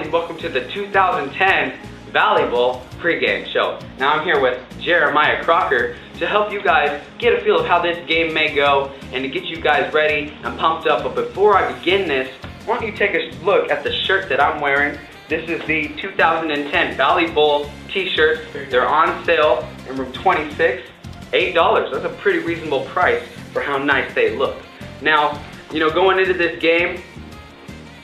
and welcome to the 2010 Valley Bowl pregame show. Now I'm here with Jeremiah Crocker to help you guys get a feel of how this game may go and to get you guys ready and pumped up. But before I begin this, why don't you take a look at the shirt that I'm wearing. This is the 2010 Valley Bowl t-shirts. They're on sale in room 26, $8. That's a pretty reasonable price for how nice they look. Now, going into this game,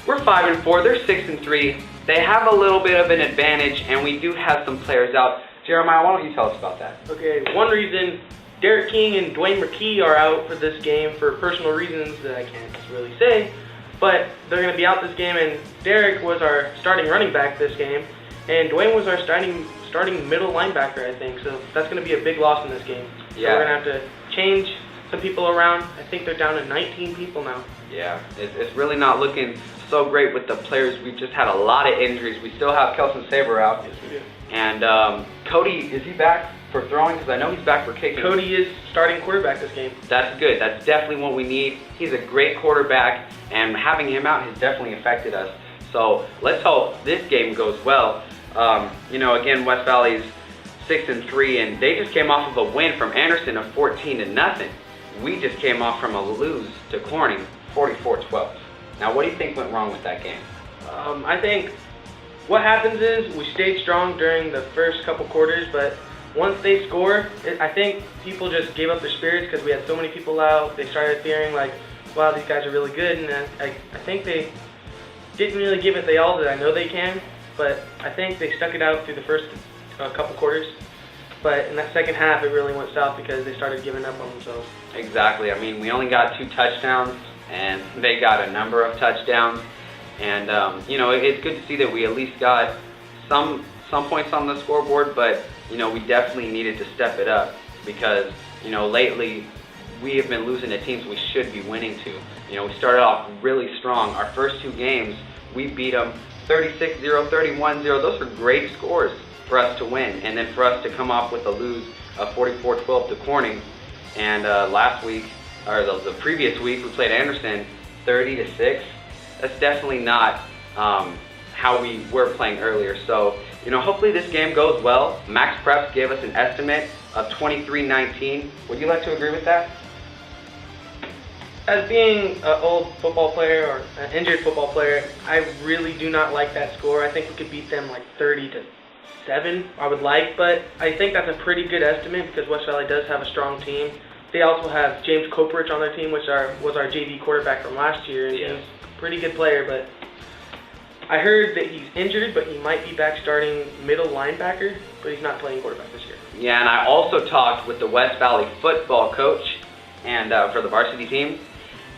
we're 5-4, they're 6-3. They have a little bit of an advantage, and we do have some players out. Jeremiah, why don't you tell us about that? Okay, one reason, Derek King and Dwayne McKee are out for this game for personal reasons that I can't really say, but they're going to be out this game, and Derek was our starting running back this game, and Dwayne was our starting middle linebacker, I think, so that's going to be a big loss in this game. So Yeah. we're going to have to change some people around. I think they're down to 19 people now. Yeah, it's really not looking so great with the players. We've just had a lot of injuries. We still have Kelson Saber out. Yes, we do. And Cody, is he back for throwing? Because I know he's back for kicking. Cody is starting quarterback this game. That's good. That's definitely what we need. He's a great quarterback, and having him out has definitely affected us. So let's hope this game goes well. Again, West Valley's 6-3, and they just came off of a win from Anderson of 14-0. We just came off from a lose to Corning, 44-12. Now, what do you think went wrong with that game? I think what happens is we stayed strong during the first couple quarters, but once they score, I think people just gave up their spirits because we had so many people out. They started fearing like, wow, these guys are really good, and I think they didn't really give it the all that I know they can, but I think they stuck it out through the first couple quarters. But in that second half, it really went south because they started giving up on themselves. Exactly. I mean, we only got 2 touchdowns, and they got a number of touchdowns. And, it's good to see that we at least got some points on the scoreboard, but, we definitely needed to step it up because, lately we have been losing to teams we should be winning to. We started off really strong. Our first 2 games, we beat them 36-0, 31-0. Those were great scores for us to win, and then for us to come off with a lose of 44-12 to Corning. And last week, or the previous week, we played Anderson 30-6. That's definitely not how we were playing earlier. So, hopefully this game goes well. Max Preps gave us an estimate of 23-19. Would you like to agree with that? As being an old football player or an injured football player, I really do not like that score. I think we could beat them like 30-7, I would like, but I think that's a pretty good estimate because West Valley does have a strong team. They also have James Coprich on their team, which was our JV quarterback from last year, and he's a pretty good player, but I heard that he's injured, but he might be back starting middle linebacker, but he's not playing quarterback this year. Yeah, and I also talked with the West Valley football coach and for the varsity team,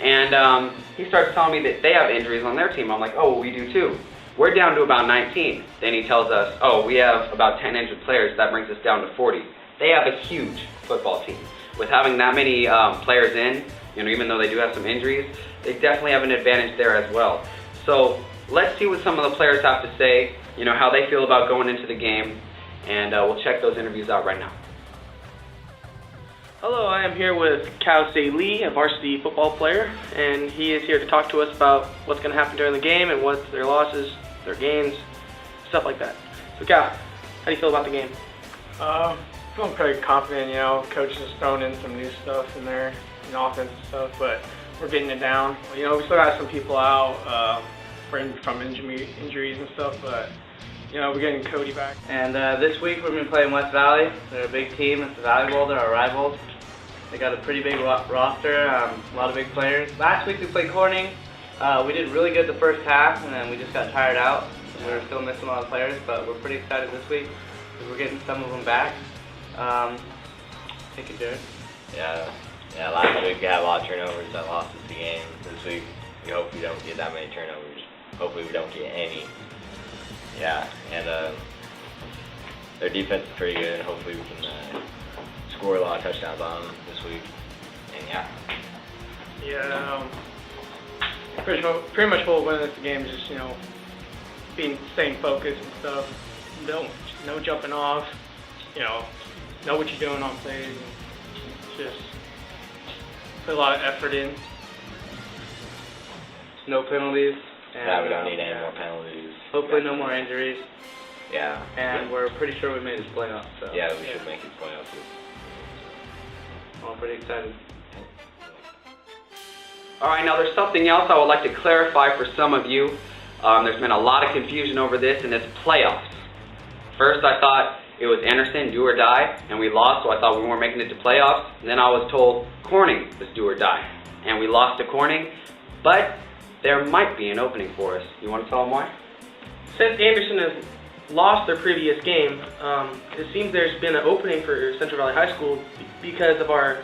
and he starts telling me that they have injuries on their team. I'm like, oh, well, we do too. We're down to about 19. Then he tells us, oh, we have about 10 injured players. That brings us down to 40. They have a huge football team. With having that many players in, even though they do have some injuries, they definitely have an advantage there as well. So let's see what some of the players have to say, how they feel about going into the game, and we'll check those interviews out right now. Hello, I am here with Kao Se Lee, a varsity football player, and he is here to talk to us about what's going to happen during the game and what's their losses, their gains, stuff like that. So Kao, how do you feel about the game? Feeling pretty confident, coach has thrown in some new stuff in there, offense and stuff, but we're getting it down. We still got some people out from injuries and stuff, but we're getting Cody back. And this week we're going to be playing West Valley. They're a big team. It's the Valley Bowl. They're our rivals. They got a pretty big roster, a lot of big players. Last week we played Corning. We did really good the first half, and then we just got tired out. We were still missing a lot of players, but we're pretty excited this week because we're getting some of them back. Take it, Jared. Yeah, last week we had a lot of turnovers that lost us the game. This week we hope we don't get that many turnovers. Hopefully we don't get any. Yeah, and their defense is pretty good, and hopefully we can score a lot of touchdowns on them this week. And Pretty much what we'll win this game is just staying focused and stuff. No jumping off. Know what you're doing on plays. And just put a lot of effort in. No penalties. And, Yeah, we don't need any more penalties. Hopefully no more injuries. Yeah. And we're pretty sure we made this playoff. So Yeah, we should make it playoffs. I'm pretty excited. All right, now there's something else I would like to clarify for some of you. There's been a lot of confusion over this, and it's playoffs. First, I thought it was Anderson, do or die, and we lost, so I thought we weren't making it to playoffs. And then I was told Corning was do or die, and we lost to Corning. But there might be an opening for us. You want to tell them why? Since Anderson has lost their previous game, it seems there's been an opening for Central Valley High School because of our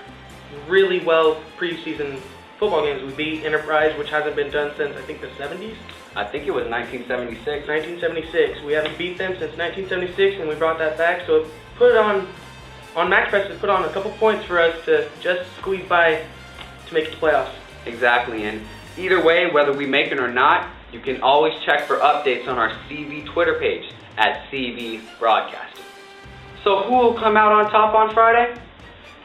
really well preseason football games. We beat Enterprise, which hasn't been done since, I think, the 70s. I think it was 1976. 1976. We haven't beat them since 1976, and we brought that back. So put it on Max Press to put on a couple points for us to just squeeze by to make it to playoffs. Exactly, and either way, whether we make it or not, you can always check for updates on our CV Twitter page at CV Broadcasting. So who will come out on top on Friday?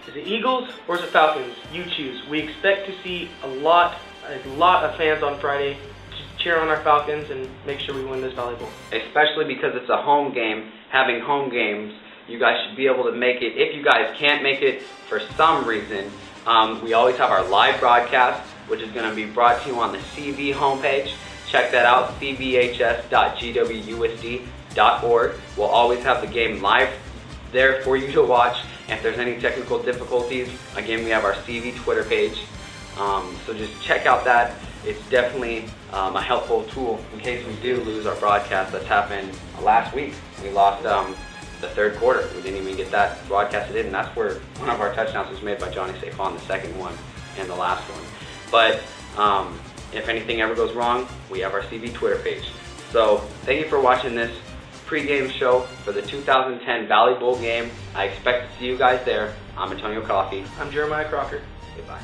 Is it Eagles or is it Falcons? You choose. We expect to see a lot of fans on Friday to cheer on our Falcons and make sure we win this volleyball. Especially because it's a home game. Having home games, you guys should be able to make it. If you guys can't make it for some reason, we always have our live broadcast, which is going to be brought to you on the CV homepage. Check that out, cvhs.gwusd.org. We'll always have the game live there for you to watch. And if there's any technical difficulties, again, we have our CV Twitter page. So just check out that. It's definitely a helpful tool in case we do lose our broadcast. That's happened last week. We lost the third quarter. We didn't even get that broadcasted in, and that's where one of our touchdowns was made by Johnny Safon, the second one and the last one. But if anything ever goes wrong, we have our CV Twitter page. So thank you for watching this pregame show for the 2010 Valley Bowl game. I expect to see you guys there. I'm Antonio Coffey. I'm Jeremiah Crocker. Goodbye.